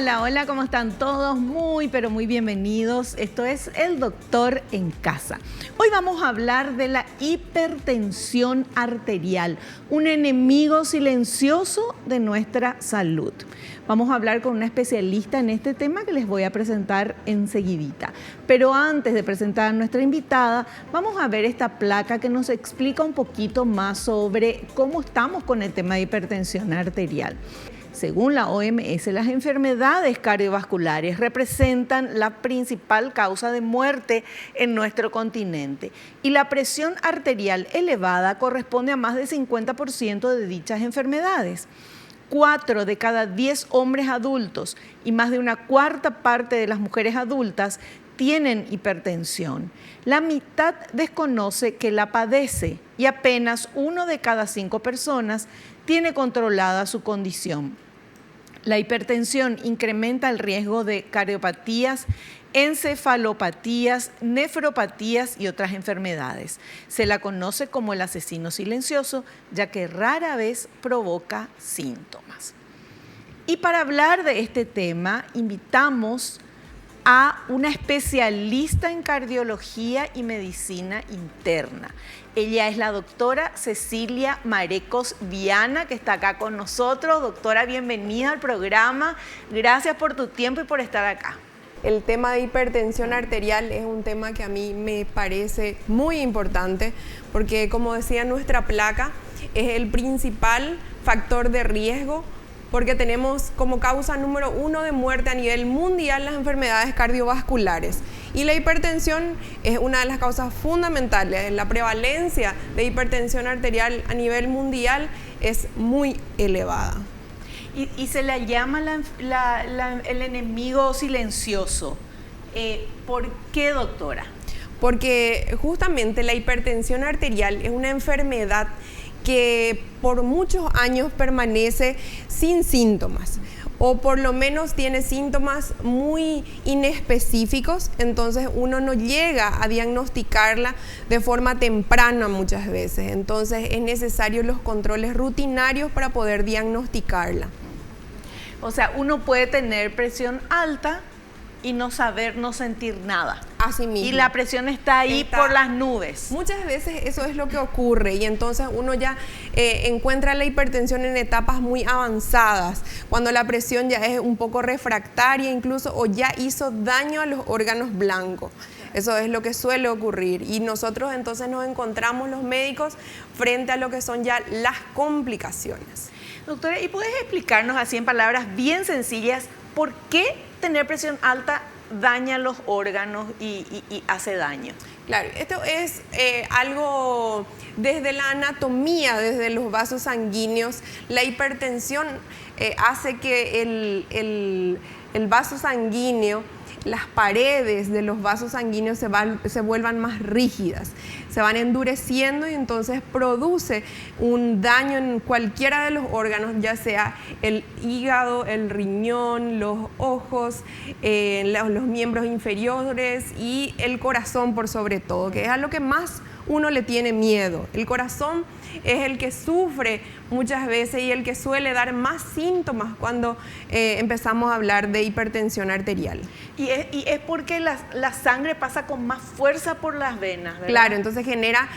Hola, hola, ¿cómo están todos? Muy, pero muy bienvenidos. Esto es El Doctor en Casa. Hoy vamos a hablar de la hipertensión arterial, un enemigo silencioso de nuestra salud. Vamos a hablar con una especialista en este tema que les voy a presentar enseguidita. Pero antes de presentar a nuestra invitada, vamos a ver esta placa que nos explica un poquito más sobre cómo estamos con el tema de hipertensión arterial. Según la OMS, las enfermedades cardiovasculares representan la principal causa de muerte en nuestro continente y la presión arterial elevada corresponde a más del 50% de dichas enfermedades. 4 de cada 10 hombres adultos y más de una cuarta parte de las mujeres adultas tienen hipertensión. La mitad desconoce que la padece y apenas 1 de cada 5 personas tiene controlada su condición. La hipertensión incrementa el riesgo de cardiopatías, encefalopatías, nefropatías y otras enfermedades. Se la conoce como el asesino silencioso, ya que rara vez provoca síntomas. Y para hablar de este tema, invitamos a una especialista en cardiología y medicina interna. Ella es la doctora Cecilia Marecos Viana, que está acá con nosotros. Doctora, bienvenida al programa. Gracias por tu tiempo y por estar acá. El tema de hipertensión arterial es un tema que a mí me parece muy importante porque, como decía nuestra placa, es el principal factor de riesgo porque tenemos como causa número 1 de muerte a nivel mundial las enfermedades cardiovasculares. Y la hipertensión es una de las causas fundamentales. La prevalencia de hipertensión arterial a nivel mundial es muy elevada. Y se le llama el enemigo silencioso. ¿Por qué, doctora? Porque justamente la hipertensión arterial es una enfermedad que por muchos años permanece sin síntomas o por lo menos tiene síntomas muy inespecíficos, entonces uno no llega a diagnosticarla de forma temprana muchas veces, entonces es necesario los controles rutinarios para poder diagnosticarla. O sea, uno puede tener presión alta y no saber, no sentir nada. Así mismo. Y la presión está ahí por las nubes. Muchas veces eso es lo que ocurre y entonces uno ya encuentra la hipertensión en etapas muy avanzadas, cuando la presión ya es un poco refractaria incluso o ya hizo daño a los órganos blancos. Eso es lo que suele ocurrir y nosotros entonces nos encontramos los médicos frente a lo que son ya las complicaciones. Doctora, ¿y puedes explicarnos así en palabras bien sencillas por qué tener presión alta daña los órganos y hace daño? Claro, esto es algo desde la anatomía, desde los vasos sanguíneos. La hipertensión hace que el vaso sanguíneo, las paredes de los vasos sanguíneos se vuelvan más rígidas, se van endureciendo y entonces produce un daño en cualquiera de los órganos, ya sea el hígado, el riñón, los ojos, los miembros inferiores y el corazón por sobre todo, que es a lo que más uno le tiene miedo. El corazón es el que sufre muchas veces y el que suele dar más síntomas cuando empezamos a hablar de hipertensión arterial. Y es porque la sangre pasa con más fuerza por las venas, ¿verdad? Claro, entonces genera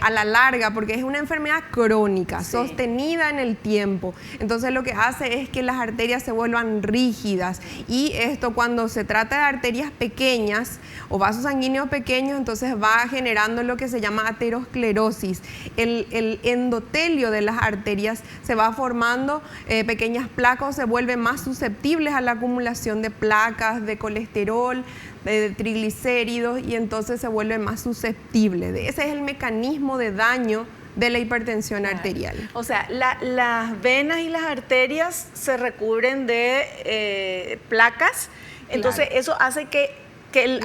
a la larga, porque es una enfermedad crónica, sí, sostenida en el tiempo. Entonces lo que hace es que las arterias se vuelvan rígidas y esto cuando se trata de arterias pequeñas o vasos sanguíneos pequeños, entonces va generando lo que se llama aterosclerosis. El endotelio de las arterias se va formando pequeñas placas, se vuelven más susceptibles a la acumulación de placas, de colesterol, de triglicéridos y entonces se vuelve más susceptible. Ese es el mecanismo de daño de la hipertensión arterial. O sea, las venas y las arterias se recubren de placas, entonces eso hace que el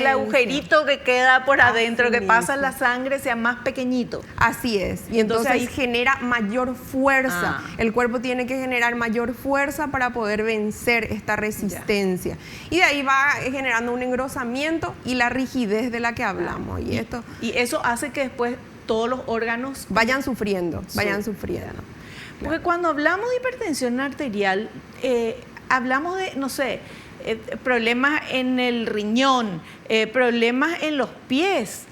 agujerito que queda por adentro, que pasa la sangre, sea más pequeñito. Así es. Y entonces ahí genera mayor fuerza. El cuerpo tiene que generar mayor fuerza para poder vencer esta resistencia. Y de ahí va generando un engrosamiento y la rigidez de la que hablamos. Y eso hace que después todos los órganos vayan sufriendo. Porque cuando hablamos de hipertensión arterial, hablamos de, no sé, problemas en el riñón, problemas en los pies,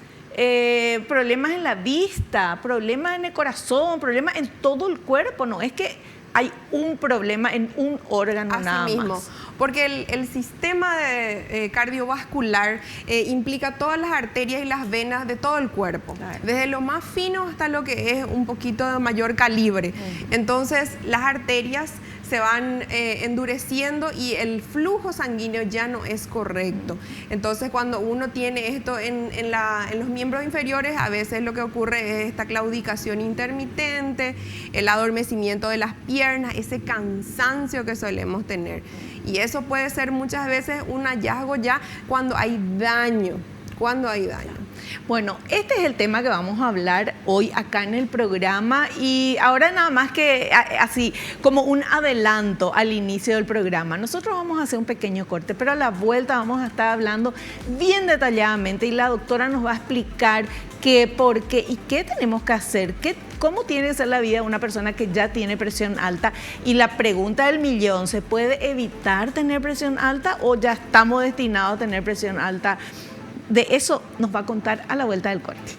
problemas en la vista, problemas en el corazón, problemas en todo el cuerpo. No es que hay un problema en un órgano nada más. Porque el sistema cardiovascular implica todas las arterias y las venas de todo el cuerpo, desde lo más fino hasta lo que es un poquito de mayor calibre. Entonces las arterias se van endureciendo y el flujo sanguíneo ya no es correcto. Entonces cuando uno tiene esto en los miembros inferiores, a veces lo que ocurre es esta claudicación intermitente, el adormecimiento de las piernas, ese cansancio que solemos tener. Y eso puede ser muchas veces un hallazgo ya cuando hay daño. Bueno, este es el tema que vamos a hablar hoy acá en el programa, y ahora nada más que así como un adelanto al inicio del programa. Nosotros vamos a hacer un pequeño corte, pero a la vuelta vamos a estar hablando bien detalladamente y la doctora nos va a explicar qué, por qué y qué tenemos que hacer, cómo tiene que ser la vida de una persona que ya tiene presión alta. Y la pregunta del millón, ¿se puede evitar tener presión alta o ya estamos destinados a tener presión alta? De eso nos va a contar a la vuelta del corte.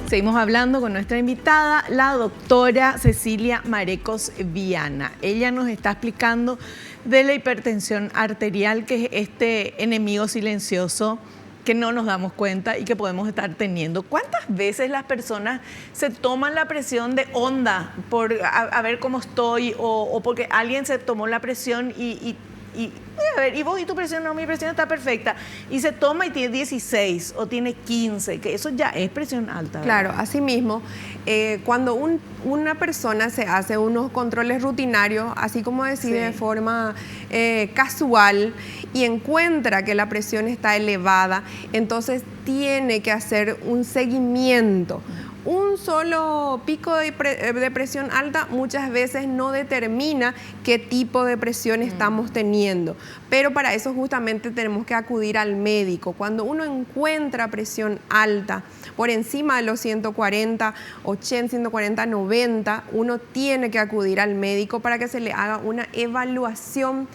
Seguimos hablando con nuestra invitada, la doctora Cecilia Marecos Viana. Ella nos está explicando de la hipertensión arterial, que es este enemigo silencioso que no nos damos cuenta y que podemos estar teniendo. ¿Cuántas veces las personas se toman la presión de onda por a ver cómo estoy, o porque alguien se tomó la presión y a ver, y vos y tu presión? No, mi presión está perfecta, y se toma y tiene 16 o tiene 15, que eso ya es presión alta, ¿verdad? Claro, así mismo, cuando una persona se hace unos controles rutinarios, así como decide de forma casual, y encuentra que la presión está elevada, entonces tiene que hacer un seguimiento. Un solo pico de presión alta muchas veces no determina qué tipo de presión estamos teniendo, pero para eso justamente tenemos que acudir al médico. Cuando uno encuentra presión alta por encima de los 140, 80, 140, 90, uno tiene que acudir al médico para que se le haga una evaluación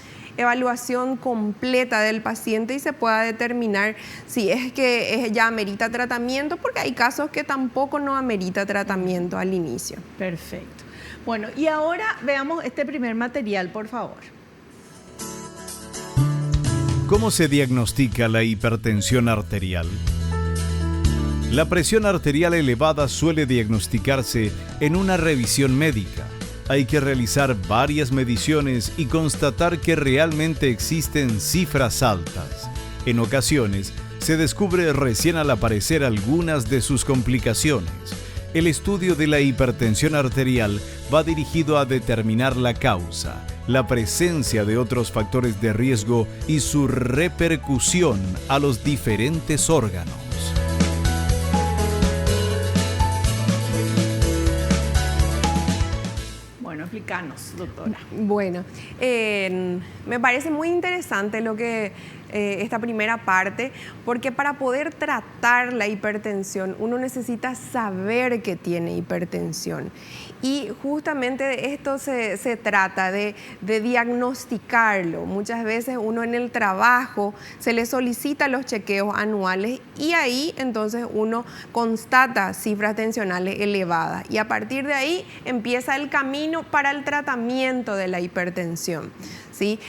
completa del paciente y se pueda determinar si es que ya amerita tratamiento, porque hay casos que tampoco no amerita tratamiento al inicio. Perfecto. Bueno, y ahora veamos este primer material, por favor. ¿Cómo se diagnostica la hipertensión arterial? La presión arterial elevada suele diagnosticarse en una revisión médica. Hay que realizar varias mediciones y constatar que realmente existen cifras altas. En ocasiones, se descubre recién al aparecer algunas de sus complicaciones. El estudio de la hipertensión arterial va dirigido a determinar la causa, la presencia de otros factores de riesgo y su repercusión a los diferentes órganos. Explícanos, doctora. Bueno, me parece muy interesante lo que esta primera parte, porque para poder tratar la hipertensión uno necesita saber que tiene hipertensión. Y justamente de esto se trata, de diagnosticarlo. Muchas veces uno en el trabajo se le solicita los chequeos anuales y ahí entonces uno constata cifras tensionales elevadas. Y a partir de ahí empieza el camino para el tratamiento de la hipertensión. ¿Sí?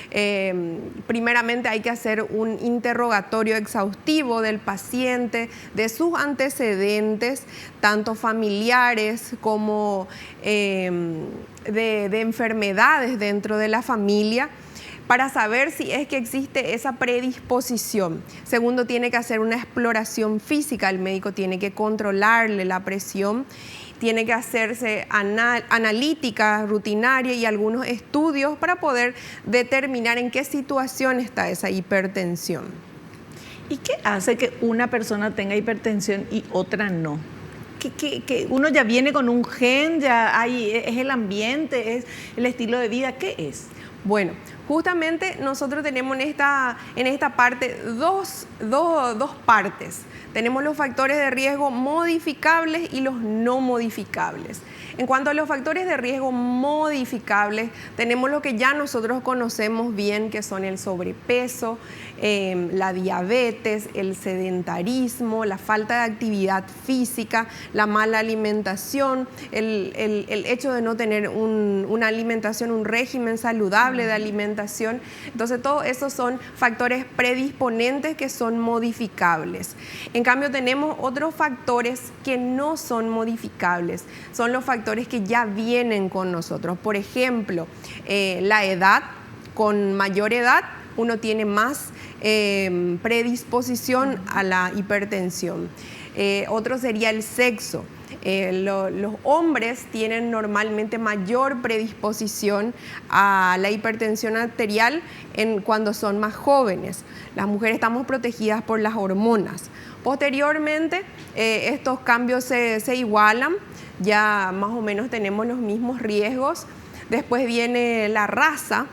Primeramente hay que hacer un interrogatorio exhaustivo del paciente, de sus antecedentes, tanto familiares como de enfermedades dentro de la familia, para saber si es que existe esa predisposición. Segundo, tiene que hacer una exploración física, el médico tiene que controlarle la presión, tiene que hacerse analítica rutinaria y algunos estudios para poder determinar en qué situación está esa hipertensión. ¿Y qué hace que una persona tenga hipertensión y otra no? Que uno ya viene con un gen, es el ambiente, es el estilo de vida, ¿qué es? Bueno, justamente nosotros tenemos en esta parte dos partes. Tenemos los factores de riesgo modificables y los no modificables. En cuanto a los factores de riesgo modificables, tenemos lo que ya nosotros conocemos bien, que son el sobrepeso, la diabetes, el sedentarismo, la falta de actividad física, la mala alimentación, el hecho de no tener una alimentación, un régimen saludable de alimentación. Entonces, todos esos son factores predisponentes que son modificables. En cambio, tenemos otros factores que no son modificables. Son los factores que ya vienen con nosotros. Por ejemplo, la edad. Con mayor edad, uno tiene más predisposición a la hipertensión. Otro sería el sexo. Los hombres tienen normalmente mayor predisposición a la hipertensión arterial cuando son más jóvenes. Las mujeres estamos protegidas por las hormonas. Posteriormente, estos cambios se igualan, ya más o menos tenemos los mismos riesgos. Después viene la raza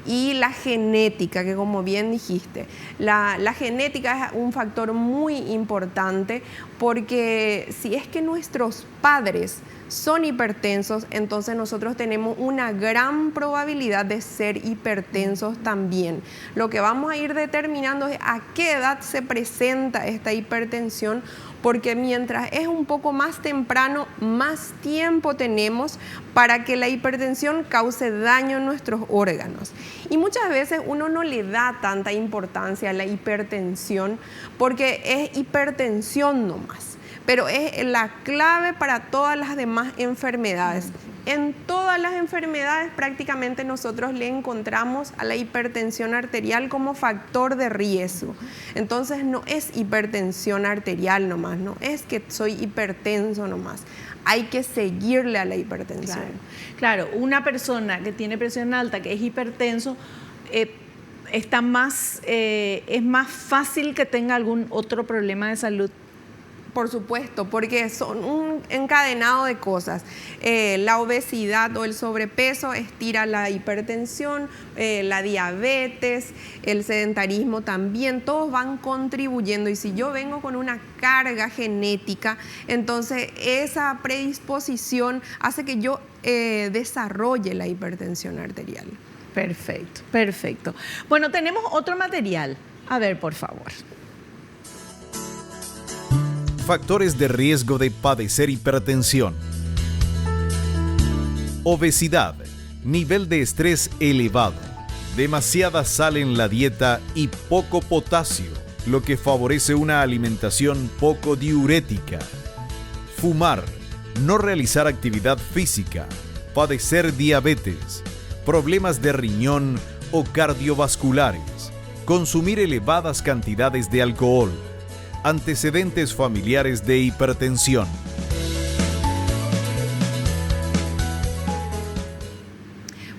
y la genética, que como bien dijiste, la genética es un factor muy importante, porque si es que nuestros padres son hipertensos, entonces nosotros tenemos una gran probabilidad de ser hipertensos también. Lo que vamos a ir determinando es a qué edad se presenta esta hipertensión, porque mientras es un poco más temprano, más tiempo tenemos para que la hipertensión cause daño en nuestros órganos. Y muchas veces uno no le da tanta importancia a la hipertensión porque es hipertensión nomás, pero es la clave para todas las demás enfermedades. En todas las enfermedades prácticamente nosotros le encontramos a la hipertensión arterial como factor de riesgo. Entonces no es hipertensión arterial nomás, no es que soy hipertenso nomás. Hay que seguirle a la hipertensión. Claro, una persona que tiene presión alta, que es hipertenso, es más fácil que tenga algún otro problema de salud. Por supuesto, porque son un encadenado de cosas. La obesidad o el sobrepeso estira la hipertensión, la diabetes, el sedentarismo también, todos van contribuyendo. Y si yo vengo con una carga genética, entonces esa predisposición hace que yo desarrolle la hipertensión arterial. Perfecto, perfecto. Bueno, tenemos otro material. A ver, por favor. Factores de riesgo de padecer hipertensión. Obesidad, nivel de estrés elevado, demasiada sal en la dieta y poco potasio, lo que favorece una alimentación poco diurética. Fumar, no realizar actividad física, padecer diabetes, problemas de riñón o cardiovasculares, consumir elevadas cantidades de alcohol, antecedentes familiares de hipertensión.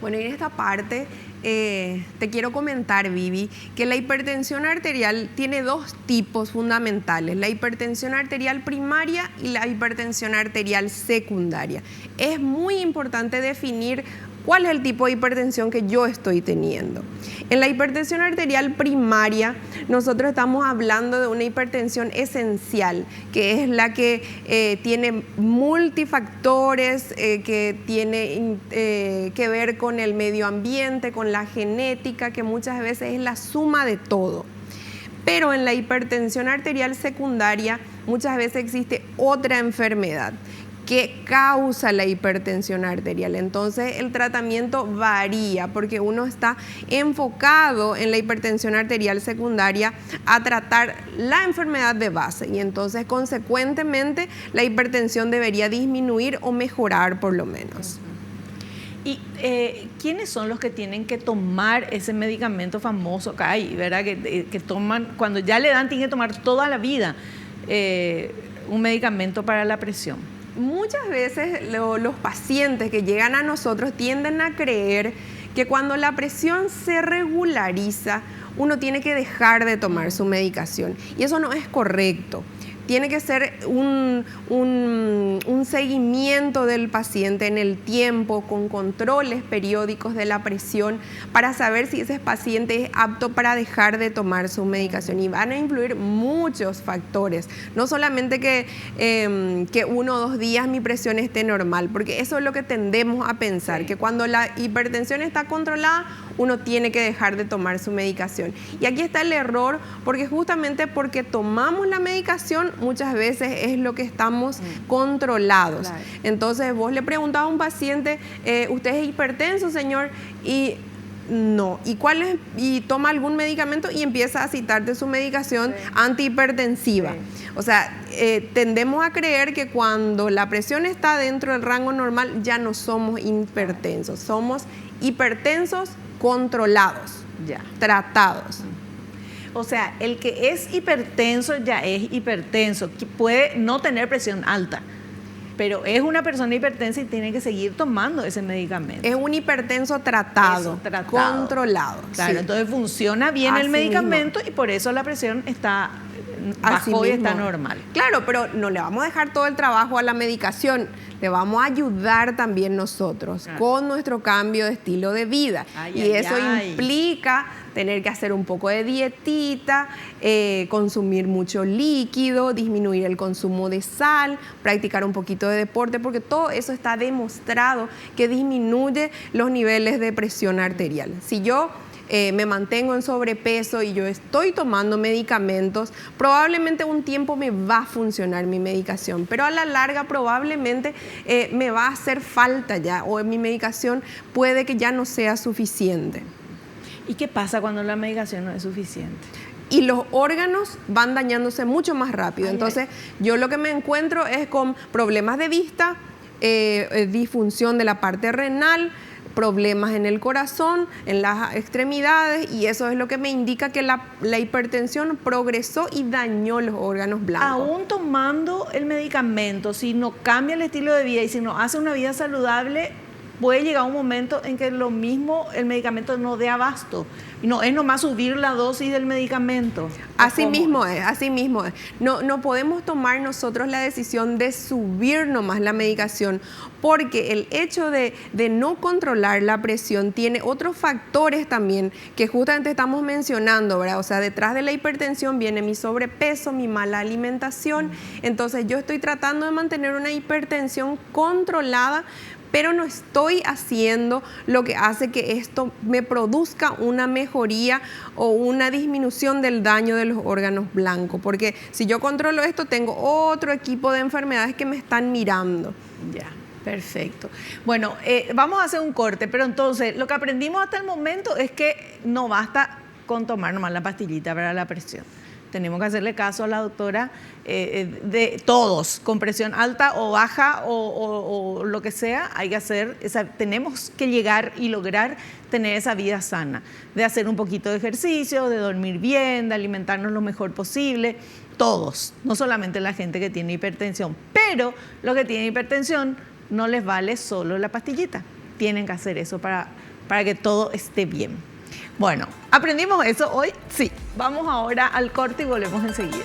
Bueno, y en esta parte te quiero comentar, Vivi, que la hipertensión arterial tiene dos tipos fundamentales: la hipertensión arterial primaria y la hipertensión arterial secundaria. Es muy importante definir cuál es el tipo de hipertensión que yo estoy teniendo. En la hipertensión arterial primaria, nosotros estamos hablando de una hipertensión esencial, que es la que tiene multifactores, que tiene que ver con el medio ambiente, con la genética, que muchas veces es la suma de todo. Pero en la hipertensión arterial secundaria, muchas veces existe otra enfermedad que causa la hipertensión arterial. Entonces el tratamiento varía, porque uno está enfocado en la hipertensión arterial secundaria a tratar la enfermedad de base, y entonces consecuentemente la hipertensión debería disminuir o mejorar por lo menos. ¿Y quiénes son los que tienen que tomar ese medicamento famoso que hay, ¿verdad? Que toman, cuando ya le dan, tienen que tomar toda la vida un medicamento para la presión? Muchas veces los pacientes que llegan a nosotros tienden a creer que cuando la presión se regulariza, uno tiene que dejar de tomar su medicación. Y eso no es correcto. Tiene que ser un seguimiento del paciente en el tiempo, con controles periódicos de la presión, para saber si ese paciente es apto para dejar de tomar su medicación. Y van a influir muchos factores, no solamente que 1 o 2 días mi presión esté normal, porque eso es lo que tendemos a pensar, que cuando la hipertensión está controlada, uno tiene que dejar de tomar su medicación. Y aquí está el error, porque justamente porque tomamos la medicación, muchas veces es lo que estamos controlados. Claro. Entonces vos le preguntabas a un paciente, ¿usted es hipertenso, señor? Y no. ¿Y toma algún medicamento? Y empieza a citarte su medicación antihipertensiva. O sea, tendemos a creer que cuando la presión está dentro del rango normal, ya no somos hipertensos. Somos hipertensos controlados, tratados. O sea, el que es hipertenso ya es hipertenso, que puede no tener presión alta, pero es una persona hipertensa y tiene que seguir tomando ese medicamento. Es un hipertenso tratado, controlado. Claro, entonces funciona bien el medicamento y por eso la presión está bajo y está normal. Claro, pero no le vamos a dejar todo el trabajo a la medicación, le vamos a ayudar también nosotros con nuestro cambio de estilo de vida. Eso implica tener que hacer un poco de dietita, consumir mucho líquido, disminuir el consumo de sal, practicar un poquito de deporte, porque todo eso está demostrado que disminuye los niveles de presión arterial. Si yo me mantengo en sobrepeso y yo estoy tomando medicamentos, probablemente un tiempo me va a funcionar mi medicación, pero a la larga probablemente me va a hacer falta ya, o mi medicación puede que ya no sea suficiente. ¿Y qué pasa cuando la medicación no es suficiente? Y los órganos van dañándose mucho más rápido. Entonces, yo lo que me encuentro es con problemas de vista, disfunción de la parte renal, problemas en el corazón, en las extremidades, y eso es lo que me indica que la hipertensión progresó y dañó los órganos blancos. Aún tomando el medicamento, si no cambia el estilo de vida y si no hace una vida saludable, puede llegar un momento en que lo mismo el medicamento no dé abasto. No es nomás subir la dosis del medicamento. Así mismo es. No podemos tomar nosotros la decisión de subir nomás la medicación, porque el hecho de no controlar la presión tiene otros factores también que justamente estamos mencionando, ¿verdad? O sea, detrás de la hipertensión viene mi sobrepeso, mi mala alimentación. Entonces yo estoy tratando de mantener una hipertensión controlada, pero no estoy haciendo lo que hace que esto me produzca una mejoría o una disminución del daño de los órganos blancos. Porque si yo controlo esto, tengo otro equipo de enfermedades que me están mirando. Ya, perfecto. Bueno, vamos a hacer un corte, pero entonces lo que aprendimos hasta el momento es que no basta con tomar nomás la pastillita para la presión. Tenemos que hacerle caso a la doctora de todos, con presión alta o baja o lo que sea, hay que hacer, tenemos que llegar y lograr tener esa vida sana, de hacer un poquito de ejercicio, de dormir bien, de alimentarnos lo mejor posible, todos, no solamente la gente que tiene hipertensión, pero los que tienen hipertensión no les vale solo la pastillita, tienen que hacer eso para que todo esté bien. Bueno, ¿aprendimos eso hoy? Sí. Vamos ahora al corte y volvemos enseguida.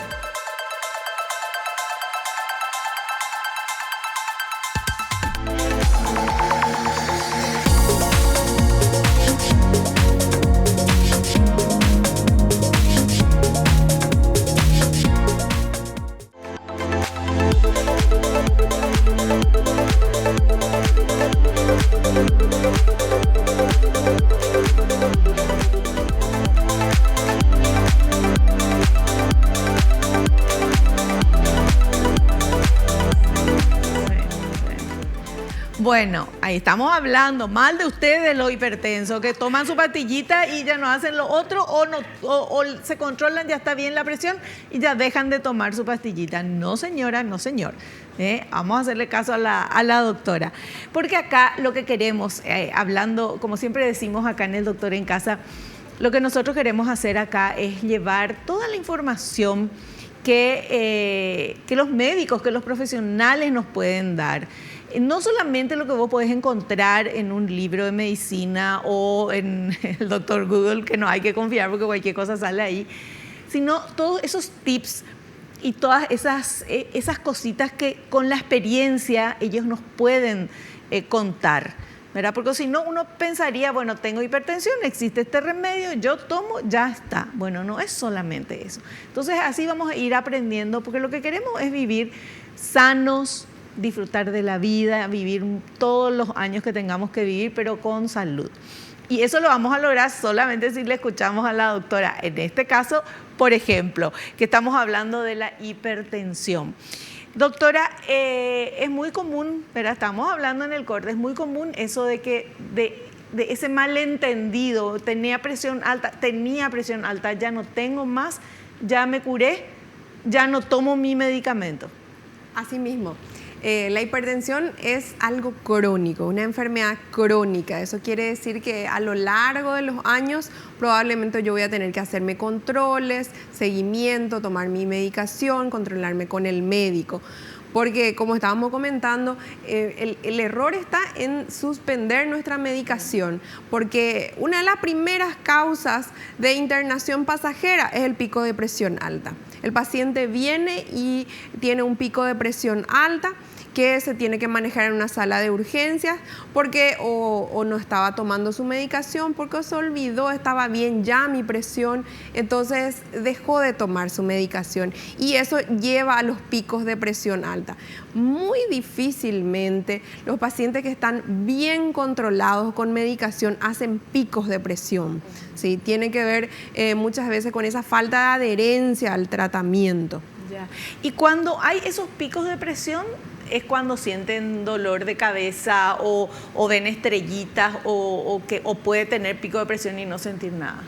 Bueno, ahí estamos hablando mal de ustedes, los hipertensos, que toman su pastillita y ya no hacen lo otro o se controlan, ya está bien la presión y ya dejan de tomar su pastillita. No, señora, no, señor. Vamos a hacerle caso a la doctora. Porque acá lo que queremos, hablando, como siempre decimos acá en el Doctor en Casa, lo que nosotros queremos hacer acá es llevar toda la información que los médicos, que los profesionales nos pueden dar. No solamente lo que vos podés encontrar en un libro de medicina o en el doctor Google, que no hay que confiar porque cualquier cosa sale ahí, sino todos esos tips y todas esas cositas que con la experiencia ellos nos pueden contar, ¿verdad? Porque si no, uno pensaría, bueno, tengo hipertensión, existe este remedio, yo tomo, ya está. Bueno, no es solamente eso. Entonces, así vamos a ir aprendiendo, porque lo que queremos es vivir sanos, disfrutar de la vida, vivir todos los años que tengamos que vivir, pero con salud. Y eso lo vamos a lograr solamente si le escuchamos a la doctora. En este caso, por ejemplo, que estamos hablando de la hipertensión. Doctora, es muy común, ¿verdad? Estamos hablando en el corte, es muy común eso de que de ese malentendido, tenía presión alta, ya no tengo más, ya me curé, ya no tomo mi medicamento. Así mismo. La hipertensión es algo crónico, una enfermedad crónica. Eso quiere decir que a lo largo de los años probablemente yo voy a tener que hacerme controles, seguimiento, tomar mi medicación, controlarme con el médico. Porque, como estábamos comentando, el error está en suspender nuestra medicación, porque una de las primeras causas de internación pasajera es el pico de presión alta. El paciente viene y tiene un pico de presión alta que se tiene que manejar en una sala de urgencias porque o no estaba tomando su medicación, porque se olvidó, estaba bien ya mi presión, entonces dejó de tomar su medicación y eso lleva a los picos de presión alta. Muy difícilmente los pacientes que están bien controlados con medicación hacen picos de presión. ¿Sí? Tiene que ver muchas veces con esa falta de adherencia al tratamiento. Ya. Y cuando hay esos picos de presión, es cuando sienten dolor de cabeza o ven estrellitas o puede tener pico de presión y no sentir nada.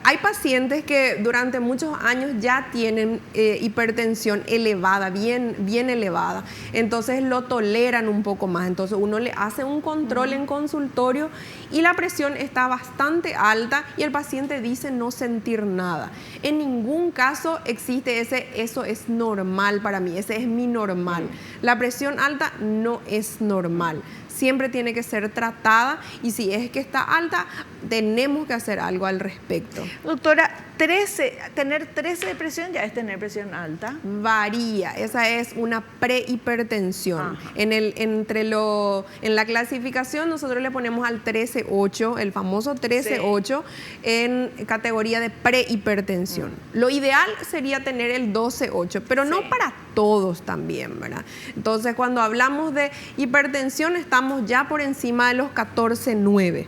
Hay pacientes que durante muchos años ya tienen hipertensión elevada, bien elevada, entonces lo toleran un poco más, entonces uno le hace un control en consultorio y la presión está bastante alta y el paciente dice no sentir nada. En ningún caso existe eso es normal para mí, ese es mi normal. La presión alta no es normal. Siempre tiene que ser tratada y si es que está alta, tenemos que hacer algo al respecto. Doctora, tener 13 de presión ya es tener presión alta. Varía, esa es una prehipertensión. En la clasificación nosotros le ponemos al 13-8, el famoso 13-8, en categoría de prehipertensión. Lo ideal sería tener el 12-8, pero no para todos también, ¿verdad? Entonces, cuando hablamos de hipertensión, estamos ya por encima de los 14-9.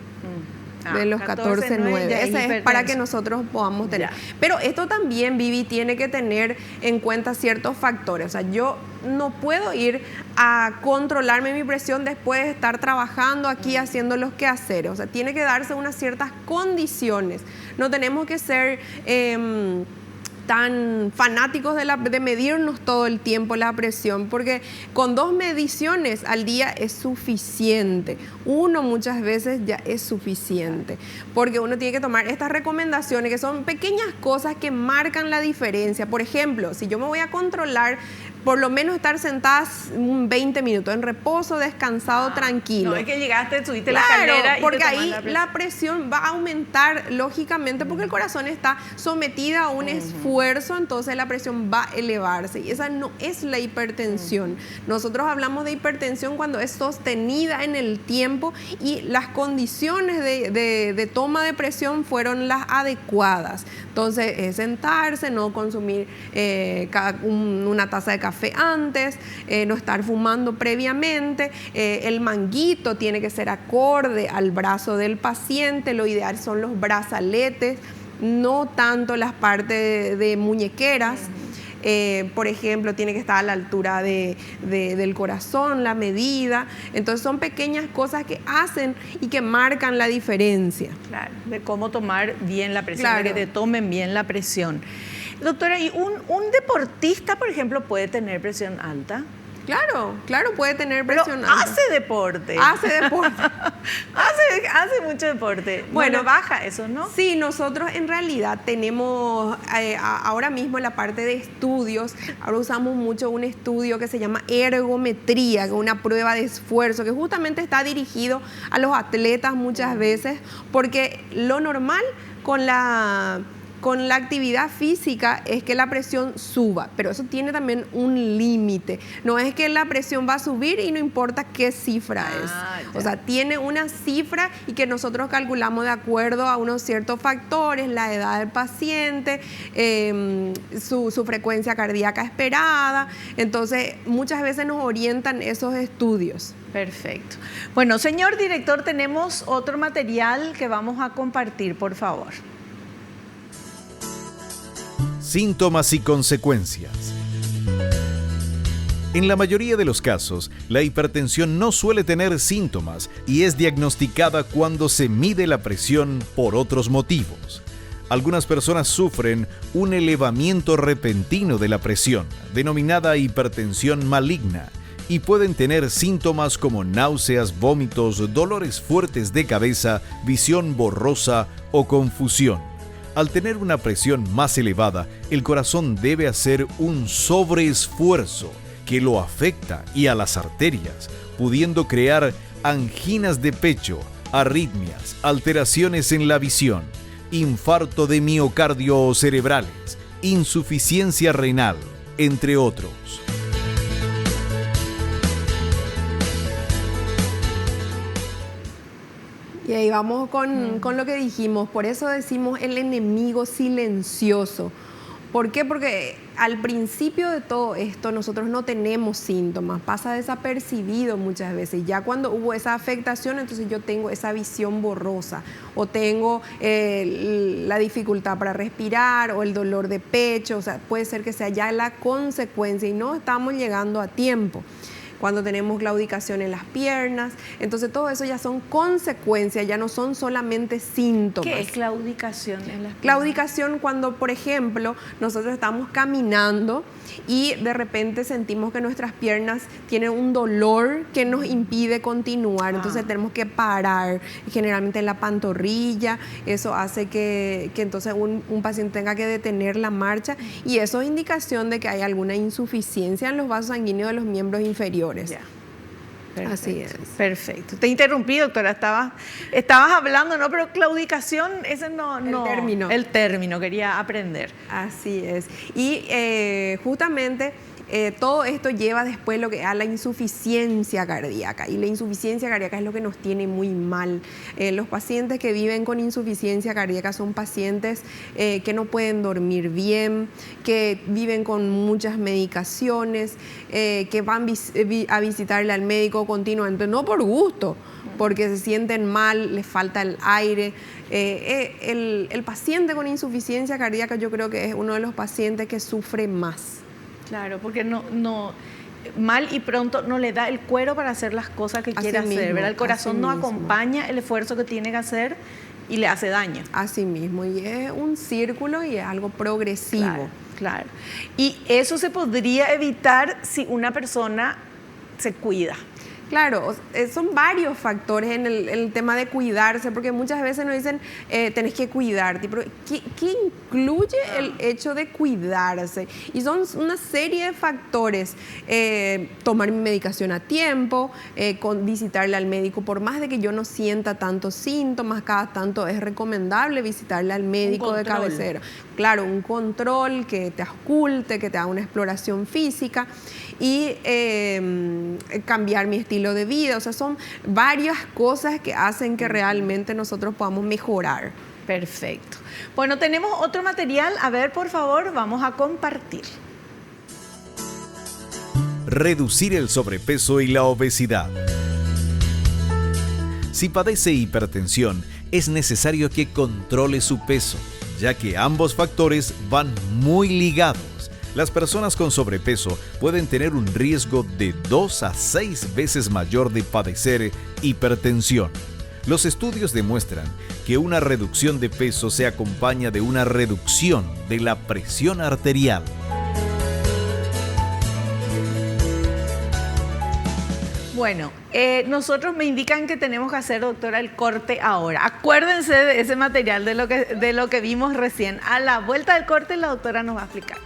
De los 14-9. Ese es para que nosotros podamos tener. Pero esto también, Vivi, tiene que tener en cuenta ciertos factores. O sea, yo no puedo ir a controlarme mi presión después de estar trabajando aquí haciendo los quehaceres. O sea, tiene que darse unas ciertas condiciones. No tenemos que ser tan fanáticos de medirnos todo el tiempo la presión, porque con 2 mediciones al día es suficiente. Uno muchas veces ya es suficiente, porque uno tiene que tomar estas recomendaciones que son pequeñas cosas que marcan la diferencia. Por ejemplo, si yo me voy a controlar, por lo menos estar sentadas 20 minutos en reposo, descansado, tranquilo. No es que llegaste, subiste la escalera y porque ahí la presión va a aumentar lógicamente porque el corazón está sometido a un esfuerzo, entonces la presión va a elevarse y esa no es la hipertensión. Nosotros hablamos de hipertensión cuando es sostenida en el tiempo y las condiciones de toma de presión fueron las adecuadas. Entonces es sentarse, no consumir una taza de café antes, no estar fumando previamente, el manguito tiene que ser acorde al brazo del paciente, lo ideal son los brazaletes, no tanto las partes de muñequeras. por ejemplo, tiene que estar a la altura del corazón, la medida. Entonces son pequeñas cosas que hacen y que marcan la diferencia. Claro, de cómo tomar bien la presión, Claro. de que te tomen bien la presión. Doctora, ¿y un deportista, por ejemplo, puede tener presión alta? Claro, puede tener Pero presión alta. hace deporte. Hace deporte. hace mucho deporte. Bueno, Bueno, baja eso, ¿no? Sí, nosotros en realidad tenemos ahora mismo la parte de estudios, ahora usamos mucho un estudio que se llama ergometría, que es una prueba de esfuerzo, que justamente está dirigido a los atletas muchas veces, porque lo normal con la actividad física es que la presión suba, pero eso tiene también un límite. No es que la presión va a subir y no importa qué cifra es. Ya. O sea, tiene una cifra y que nosotros calculamos de acuerdo a unos ciertos factores, la edad del paciente, su frecuencia cardíaca esperada. Entonces, muchas veces nos orientan esos estudios. Perfecto. Bueno, señor director, tenemos otro material que vamos a compartir, por favor. Síntomas y consecuencias. En la mayoría de los casos, la hipertensión no suele tener síntomas y es diagnosticada cuando se mide la presión por otros motivos. Algunas personas sufren un elevamiento repentino de la presión, denominada hipertensión maligna, y pueden tener síntomas como náuseas, vómitos, dolores fuertes de cabeza, visión borrosa o confusión. Al tener una presión más elevada, el corazón debe hacer un sobreesfuerzo que lo afecta y a las arterias, pudiendo crear anginas de pecho, arritmias, alteraciones en la visión, infarto de miocardio o cerebrales, insuficiencia renal, entre otros. Y ahí vamos con lo que dijimos, por eso decimos el enemigo silencioso. ¿Por qué? Porque al principio de todo esto nosotros no tenemos síntomas, pasa desapercibido muchas veces. Ya cuando hubo esa afectación, entonces yo tengo esa visión borrosa o tengo la dificultad para respirar o el dolor de pecho, o sea, puede ser que sea ya la consecuencia y no estamos llegando a tiempo. Cuando tenemos claudicación en las piernas, entonces todo eso ya son consecuencias, ya no son solamente síntomas. ¿Qué es claudicación en las piernas? Claudicación cuando, por ejemplo, nosotros estamos caminando y de repente sentimos que nuestras piernas tienen un dolor que nos impide continuar, entonces tenemos que parar, generalmente en la pantorrilla, eso hace que entonces un paciente tenga que detener la marcha y eso es indicación de que hay alguna insuficiencia en los vasos sanguíneos de los miembros inferiores. Ya. Perfecto, Así es. Perfecto. Te interrumpí, doctora. Estabas hablando, ¿no? Pero claudicación, ese no. término. El término, quería aprender. Así es. Y justamente todo esto lleva después lo que a la insuficiencia cardíaca. Y la insuficiencia cardíaca es lo que nos tiene muy mal. Los pacientes que viven con insuficiencia cardíaca son pacientes que no pueden dormir bien, que viven con muchas medicaciones, que van a visitarle al médico continuamente, no por gusto, porque se sienten mal, les falta el aire. El paciente con insuficiencia cardíaca yo creo que es uno de los pacientes que sufre más. Claro, porque no mal y pronto no le da el cuero para hacer las cosas que quiere hacer, mismo, ¿verdad? El corazón no así mismo. acompaña el esfuerzo que tiene que hacer y le hace daño. Así mismo, y es un círculo y es algo progresivo. Claro, claro. Y eso se podría evitar si una persona se cuida. Claro, son varios factores en el tema de cuidarse, porque muchas veces nos dicen, tenés que cuidarte, pero ¿qué incluye el hecho de cuidarse? Y son una serie de factores, tomar mi medicación a tiempo, visitarle al médico, por más de que yo no sienta tantos síntomas, cada tanto es recomendable visitarle al médico de cabecera. Claro, un control que te ausculte, que te haga una exploración física y cambiar mi estilo de vida. O sea, son varias cosas que hacen que realmente nosotros podamos mejorar. Perfecto. Bueno, tenemos otro material. A ver, por favor, vamos a compartir. Reducir el sobrepeso y la obesidad. Si padece hipertensión, es necesario que controle su peso, ya que ambos factores van muy ligados. Las personas con sobrepeso pueden tener un riesgo de 2 a 6 veces mayor de padecer hipertensión. Los estudios demuestran que una reducción de peso se acompaña de una reducción de la presión arterial. Bueno, nosotros me indican que tenemos que hacer, doctora, el corte ahora. Acuérdense de ese material de lo que vimos recién. A la vuelta del corte la doctora nos va a explicar.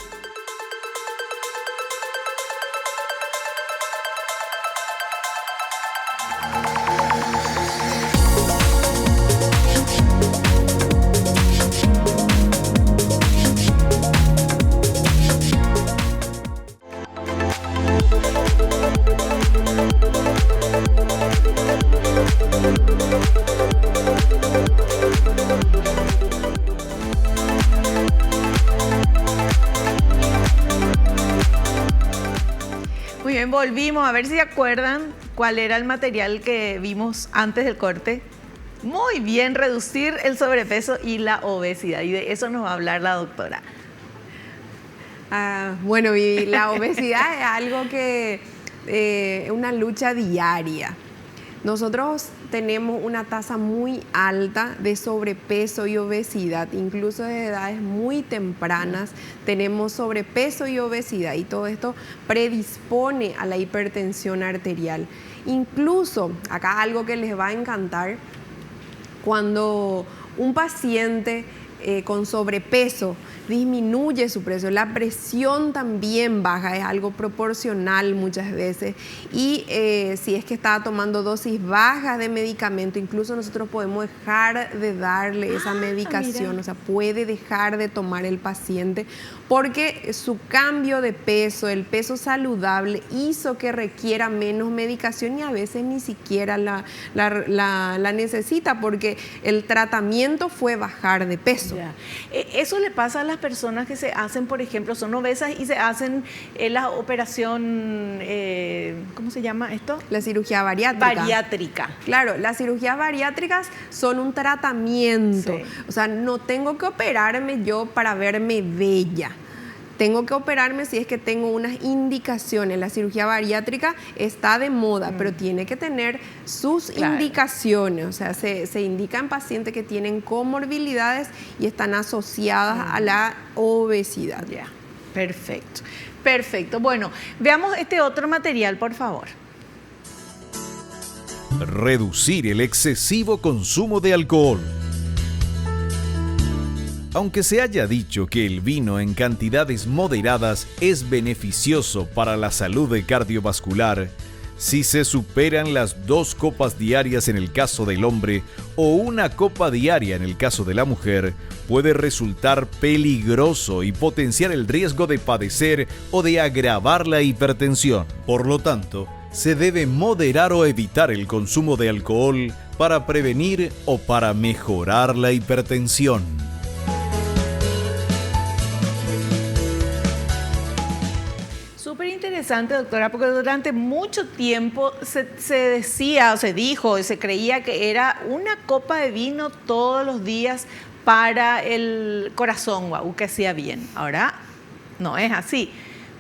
Muy bien, volvimos a ver si se acuerdan cuál era el material que vimos antes del corte. Muy bien, reducir el sobrepeso y la obesidad, y de eso nos va a hablar la doctora. Bueno, y la obesidad es algo que es una lucha diaria. Nosotros tenemos una tasa muy alta de sobrepeso y obesidad, incluso desde edades muy tempranas tenemos sobrepeso y obesidad, y todo esto predispone a la hipertensión arterial. Incluso, acá algo que les va a encantar, cuando un paciente con sobrepeso disminuye su presión, la presión también baja, es algo proporcional muchas veces, y si es que está tomando dosis bajas de medicamento, incluso nosotros podemos dejar de darle esa medicación, o sea, puede dejar de tomar el paciente porque su cambio de peso, el peso saludable, hizo que requiera menos medicación y a veces ni siquiera la necesita porque el tratamiento fue bajar de peso. Ya. Eso le pasa a las personas que se hacen, por ejemplo, son obesas y se hacen la operación, ¿cómo se llama esto? La cirugía bariátrica. Bariátrica. Claro, las cirugías bariátricas son un tratamiento. Sí. O sea, no tengo que operarme yo para verme bella. Tengo que operarme si es que tengo unas indicaciones. La cirugía bariátrica está de moda, pero tiene que tener sus indicaciones. O sea, se indica en pacientes que tienen comorbilidades y están asociadas a la obesidad. Ya, perfecto. Perfecto. Bueno, veamos este otro material, por favor. Reducir el excesivo consumo de alcohol. Aunque se haya dicho que el vino en cantidades moderadas es beneficioso para la salud cardiovascular, si se superan las 2 copas diarias en el caso del hombre o 1 copa diaria en el caso de la mujer, puede resultar peligroso y potenciar el riesgo de padecer o de agravar la hipertensión. Por lo tanto, se debe moderar o evitar el consumo de alcohol para prevenir o para mejorar la hipertensión. Súper interesante, doctora, porque durante mucho tiempo se decía o se dijo y se creía que era 1 copa de vino todos los días para el corazón, guau, que hacía bien. Ahora no es así,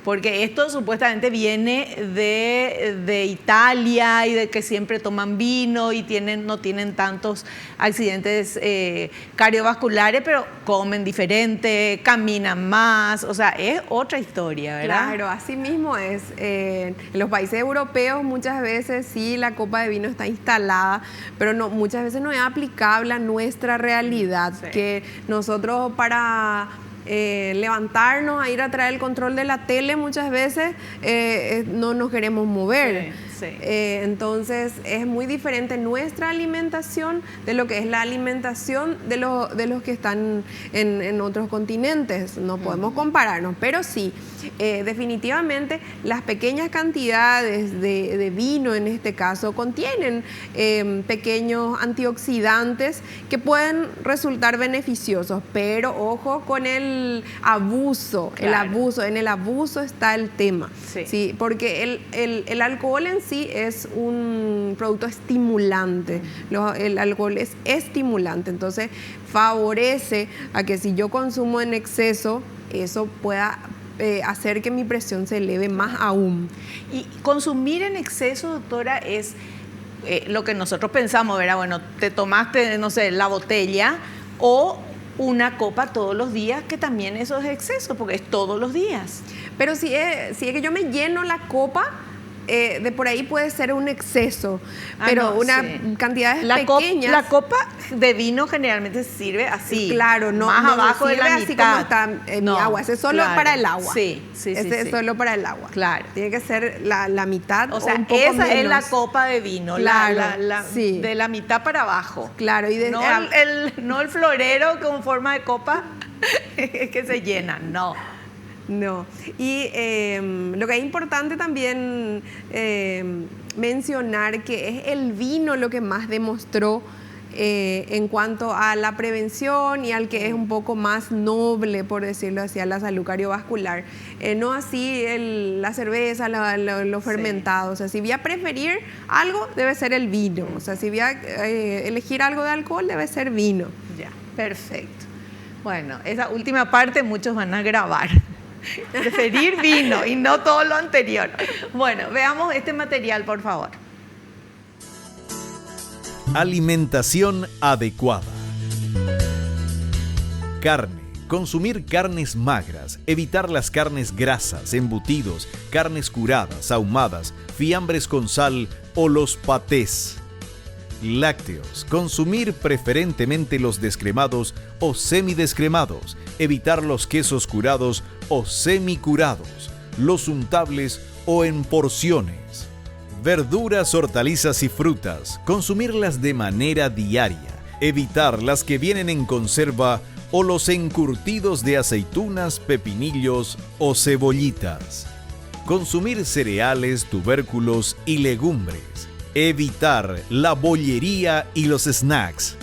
porque esto supuestamente viene de Italia y de que siempre toman vino y no tienen tantos accidentes cardiovasculares, pero comen diferente, caminan más, o sea, es otra historia, ¿verdad? Claro, así mismo es. En los países europeos muchas veces sí la copa de vino está instalada, pero no, muchas veces no es aplicable a nuestra realidad, sí. Que nosotros para levantarnos a ir a traer el control de la tele muchas veces no nos queremos mover. Sí, sí. Entonces es muy diferente nuestra alimentación de lo que es la alimentación de los que están en otros continentes. No podemos compararnos, pero sí, definitivamente las pequeñas cantidades de vino en este caso contienen pequeños antioxidantes que pueden resultar beneficiosos, pero ojo con el abuso, claro. En el abuso está el tema, sí. ¿Sí? Porque el alcohol en sí es un producto estimulante, el alcohol es estimulante, entonces favorece a que si yo consumo en exceso, eso pueda hacer que mi presión se eleve más aún. Y consumir en exceso, doctora, es lo que nosotros pensamos, ¿verdad? Bueno, te tomaste, no sé, la botella o una copa todos los días, que también eso es exceso, porque es todos los días. Pero si es que yo me lleno la copa, de por ahí puede ser un exceso, pero cantidades pequeñas. La copa de vino generalmente sirve así. Claro, más abajo de la así mitad. Como está mi agua. Ese es solo para el agua. Sí. Es solo para el agua. Claro. Tiene que ser la mitad. O sea, un poco esa menos. es la copa de vino, claro, de la mitad para abajo. Claro, y no el florero con forma de copa que se llena, no. No, y lo que es importante también mencionar que es el vino lo que más demostró en cuanto a la prevención y al que es un poco más noble, por decirlo así, a la salud cardiovascular. No así la cerveza, lo fermentado. O sea, si voy a preferir algo, debe ser el vino. O sea, si voy a elegir algo de alcohol, debe ser vino. Ya, perfecto. Bueno, esa última parte muchos van a grabar. Preferir vino y no todo lo anterior. Bueno, veamos este material, por favor. Alimentación adecuada. Carne. Consumir carnes magras, evitar las carnes grasas, embutidos, carnes curadas, ahumadas, fiambres con sal o los patés. Lácteos. Consumir preferentemente los descremados o semidescremados, evitar los quesos curados o semicurados, los untables o en porciones. Verduras, hortalizas y frutas. Consumirlas de manera diaria, evitar las que vienen en conserva o los encurtidos de aceitunas, pepinillos o cebollitas. Consumir cereales, tubérculos y legumbres. Evitar la bollería y los snacks.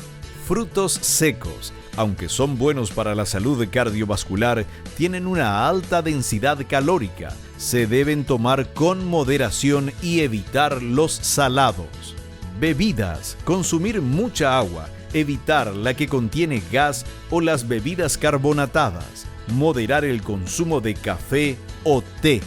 Frutos secos, aunque son buenos para la salud cardiovascular, tienen una alta densidad calórica. Se deben tomar con moderación y evitar los salados. Bebidas. Consumir mucha agua. Evitar la que contiene gas o las bebidas carbonatadas. Moderar el consumo de café o té.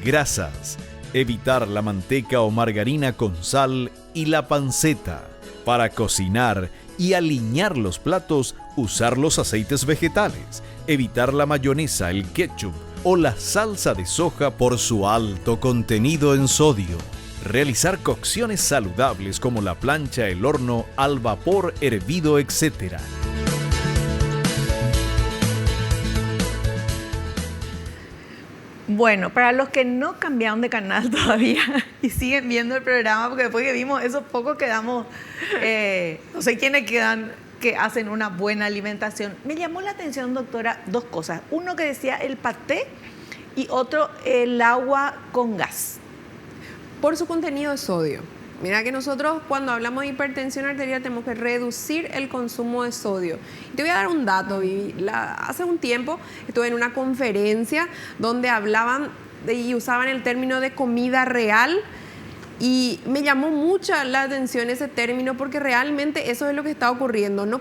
Grasas. Evitar la manteca o margarina con sal y la panceta. Para cocinar y aliñar los platos, usar los aceites vegetales. Evitar la mayonesa, el ketchup o la salsa de soja por su alto contenido en sodio. Realizar cocciones saludables como la plancha, el horno, al vapor, hervido, etc. Bueno, para los que no cambiaron de canal todavía y siguen viendo el programa, porque después que vimos esos pocos quedamos, no sé quiénes quedan que hacen una buena alimentación. Me llamó la atención, doctora, dos cosas. Uno que decía el paté y otro el agua con gas. Por su contenido de sodio. Mira que nosotros cuando hablamos de hipertensión arterial tenemos que reducir el consumo de sodio. Te voy a dar un dato, Vivi. Hace un tiempo estuve en una conferencia donde hablaban y usaban el término de comida real y me llamó mucho la atención ese término porque realmente eso es lo que está ocurriendo. No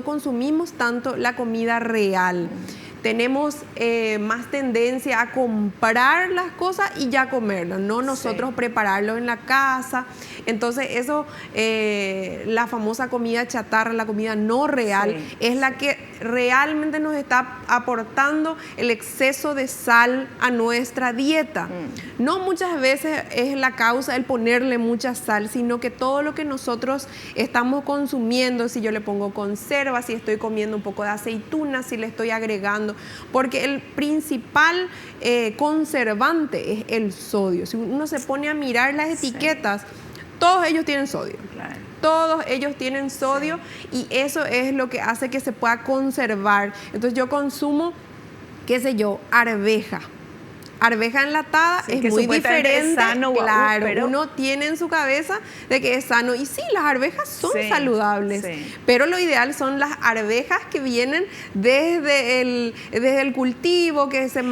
consumimos tanto la comida real. Tenemos más tendencia a comprar las cosas y ya comerlas, no nosotros prepararlo en la casa. Entonces eso, la famosa comida chatarra, la comida no real, es la que realmente nos está aportando el exceso de sal a nuestra dieta. No muchas veces es la causa el ponerle mucha sal, sino que todo lo que nosotros estamos consumiendo, si yo le pongo conserva, si estoy comiendo un poco de aceituna, si le estoy agregando, porque el principal conservante es el sodio. Si uno se pone a mirar las etiquetas, todos ellos tienen sodio. Claro. Todos ellos tienen sodio y eso es lo que hace que se pueda conservar. Entonces yo consumo, qué sé yo, arveja. Arveja enlatada es muy diferente, sano, claro, pero uno tiene en su cabeza de que es sano y sí, las arvejas son saludables, pero lo ideal son las arvejas que vienen desde el cultivo, que se de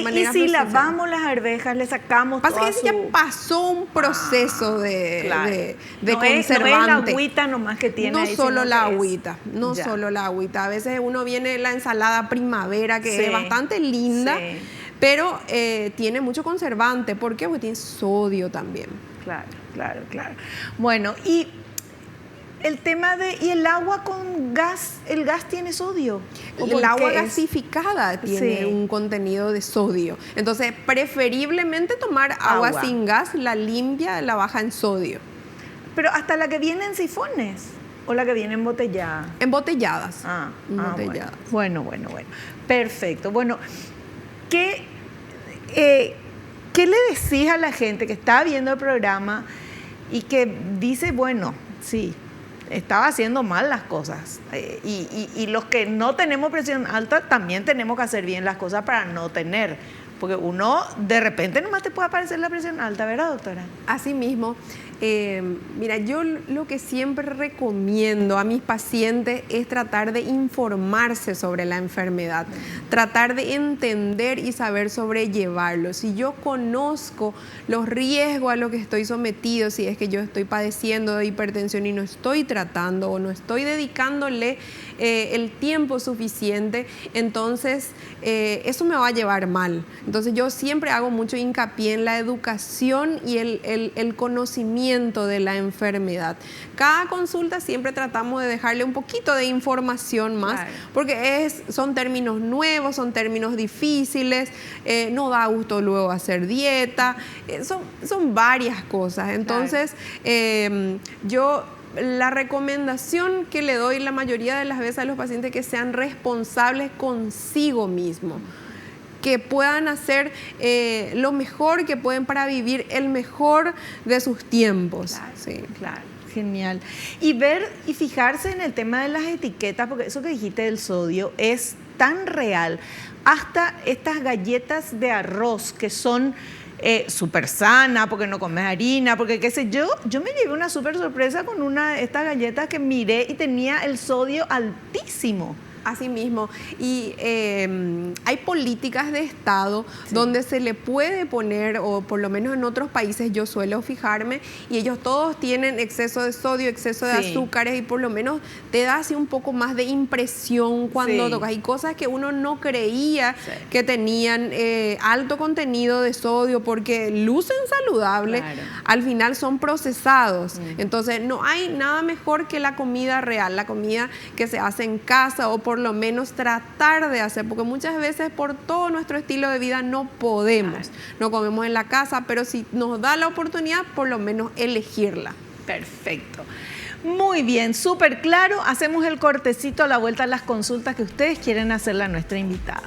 manera y si lavamos las arvejas, le sacamos pasa que ya pasó un proceso de conservante. No es la agüita nomás que tiene no ahí, solo la agüita, no solo la agüita. A veces uno viene la ensalada primavera que es bastante linda, pero tiene mucho conservante. ¿Por qué? Porque tiene sodio también. Claro, claro, claro. Bueno, y el tema ¿y el agua con gas? ¿El gas tiene sodio? El agua gasificada tiene un contenido de sodio. Entonces, preferiblemente tomar agua sin gas, la limpia, la baja en sodio. Pero hasta la que viene en sifones o la que viene embotellada. Embotelladas. Embotelladas. Bueno. Perfecto. Bueno, ¿qué le decís a la gente que está viendo el programa y que dice, bueno, sí, estaba haciendo mal las cosas? Y los que no tenemos presión alta también tenemos que hacer bien las cosas para no tener. Porque uno de repente nomás te puede aparecer la presión alta, ¿verdad, doctora? Así mismo. Mira, yo lo que siempre recomiendo a mis pacientes es tratar de informarse sobre la enfermedad, tratar de entender y saber sobrellevarlo. Si yo conozco los riesgos a los que estoy sometido, si es que yo estoy padeciendo de hipertensión y no estoy tratando o no estoy dedicándole el tiempo suficiente, entonces eso me va a llevar mal. Entonces yo siempre hago mucho hincapié en la educación y el conocimiento de la enfermedad. Cada consulta siempre tratamos de dejarle un poquito de información más, claro, porque son términos nuevos, son términos difíciles, no da gusto luego hacer dieta, son varias cosas. Entonces, claro, la recomendación que le doy la mayoría de las veces a los pacientes es que sean responsables consigo mismos, que puedan hacer lo mejor que pueden para vivir el mejor de sus tiempos. Claro, sí. Claro, genial. Y ver y fijarse en el tema de las etiquetas, porque eso que dijiste del sodio es tan real. Hasta estas galletas de arroz que son súper sana, porque no comes harina, porque qué sé yo me llevé una súper sorpresa con una de estas galletas que miré y tenía el sodio altísimo. Así mismo, y hay políticas de Estado, sí, donde se le puede poner, o por lo menos en otros países yo suelo fijarme, y ellos todos tienen exceso de sodio, exceso de sí, azúcares, y por lo menos te da así un poco más de impresión cuando sí, tocas. Hay cosas que uno no creía sí, que tenían alto contenido de sodio porque lucen saludables, claro, al final son procesados. Entonces no hay nada mejor que la comida real, la comida que se hace en casa, o por lo menos tratar de hacer, porque muchas veces por todo nuestro estilo de vida no podemos, claro, no comemos en la casa, pero si nos da la oportunidad, por lo menos elegirla. Perfecto. Muy bien, súper claro. Hacemos el cortecito a la vuelta a las consultas que ustedes quieren hacerle a nuestra invitada.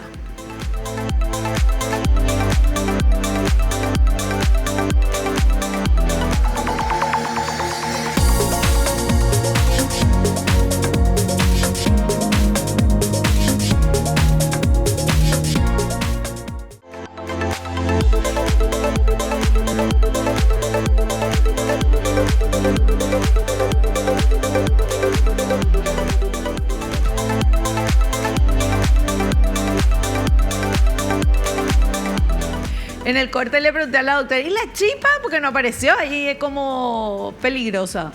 En el corte le pregunté a la doctora, ¿y la chipa? Porque no apareció, ahí es como peligrosa.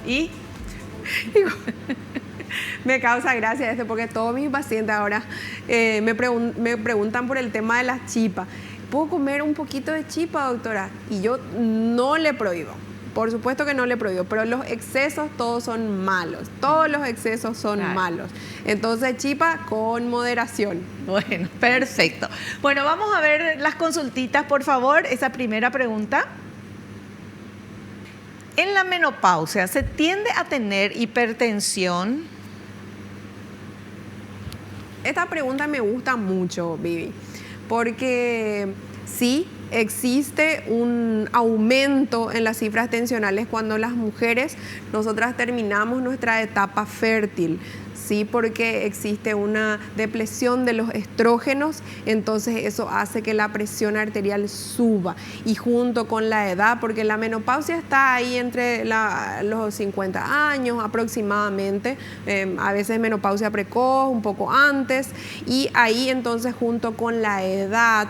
¿Y? Me causa gracia esto, porque todos mis pacientes ahora me preguntan por el tema de las chipas. ¿Puedo comer un poquito de chipa, doctora? Y yo no le prohíbo. Por supuesto que no le prohíbo, pero los excesos todos son malos. Todos los excesos son claro, malos. Entonces, chipa con moderación. Bueno, perfecto. Bueno, vamos a ver las consultitas, por favor. Esa primera pregunta. En la menopausia, ¿se tiende a tener hipertensión? Esta pregunta me gusta mucho, Vivi, porque sí, existe un aumento en las cifras tensionales cuando las mujeres, nosotras terminamos nuestra etapa fértil, ¿sí? Porque existe una depresión de los estrógenos, entonces eso hace que la presión arterial suba, y junto con la edad, porque la menopausia está ahí entre los 50 años aproximadamente, a veces menopausia precoz, un poco antes, y ahí entonces junto con la edad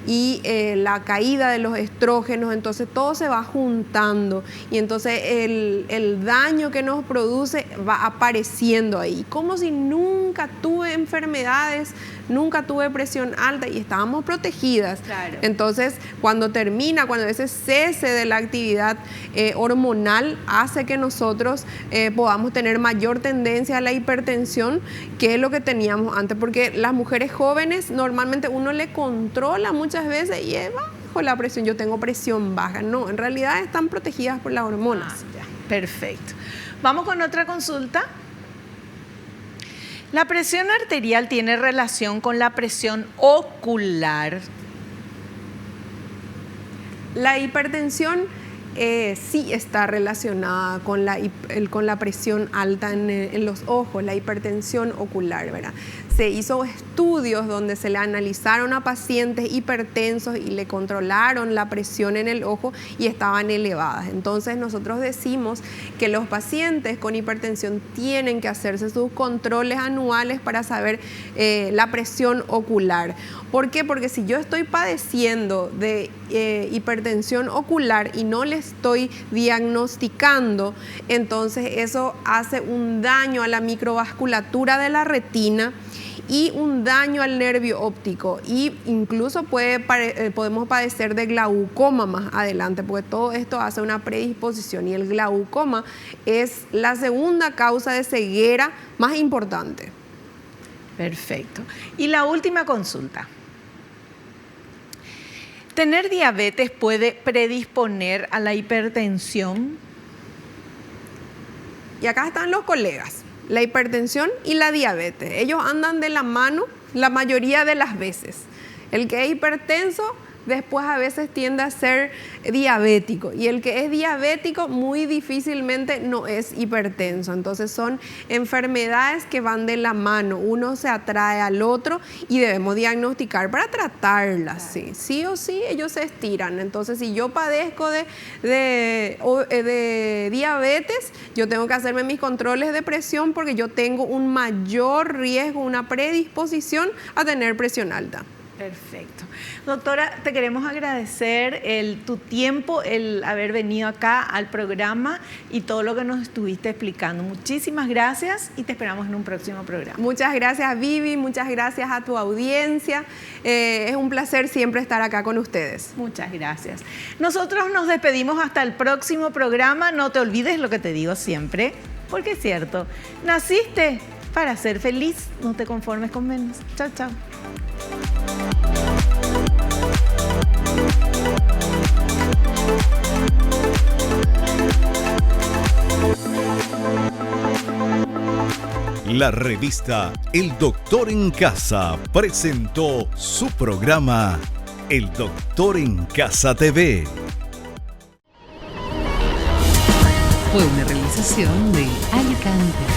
y la caída de los estrógenos, entonces todo se va juntando y entonces el daño que nos produce va apareciendo ahí, como si nunca tuve enfermedades, nunca tuve presión alta y estábamos protegidas. Claro. Entonces, cuando ese cese de la actividad hormonal hace que nosotros podamos tener mayor tendencia a la hipertensión que lo que teníamos antes, porque las mujeres jóvenes normalmente uno le controla muchas veces y es bajo la presión, yo tengo presión baja. No, en realidad están protegidas por las hormonas. Perfecto. Vamos con otra consulta. La presión arterial tiene relación con la presión ocular. La hipertensión sí está relacionada con la presión alta en los ojos, la hipertensión ocular, ¿verdad? Se hizo estudios donde se le analizaron a pacientes hipertensos y le controlaron la presión en el ojo y estaban elevadas. Entonces nosotros decimos que los pacientes con hipertensión tienen que hacerse sus controles anuales para saber la presión ocular. ¿Por qué? Porque si yo estoy padeciendo de hipertensión ocular y no le estoy diagnosticando, entonces eso hace un daño a la microvasculatura de la retina y un daño al nervio óptico, y incluso podemos padecer de glaucoma más adelante, porque todo esto hace una predisposición, y el glaucoma es la segunda causa de ceguera más importante. Perfecto. Y la última consulta. ¿Tener diabetes puede predisponer a la hipertensión? Y acá están los colegas. La hipertensión y la diabetes, ellos andan de la mano la mayoría de las veces. El que es hipertenso después a veces tiende a ser diabético, y el que es diabético muy difícilmente no es hipertenso. Entonces son enfermedades que van de la mano, uno se atrae al otro y debemos diagnosticar para tratarlas. Sí o sí ellos se estiran. Entonces si yo padezco de diabetes, yo tengo que hacerme mis controles de presión porque yo tengo un mayor riesgo, una predisposición a tener presión alta. Perfecto. Doctora, te queremos agradecer tu tiempo, el haber venido acá al programa y todo lo que nos estuviste explicando. Muchísimas gracias y te esperamos en un próximo programa. Muchas gracias, Vivi, muchas gracias a tu audiencia. Es un placer siempre estar acá con ustedes. Muchas gracias. Nosotros nos despedimos hasta el próximo programa. No te olvides lo que te digo siempre, porque es cierto, naciste para ser feliz, no te conformes con menos. Chao, chao. La revista El Doctor en Casa presentó su programa El Doctor en Casa TV. Fue una realización de Alicante.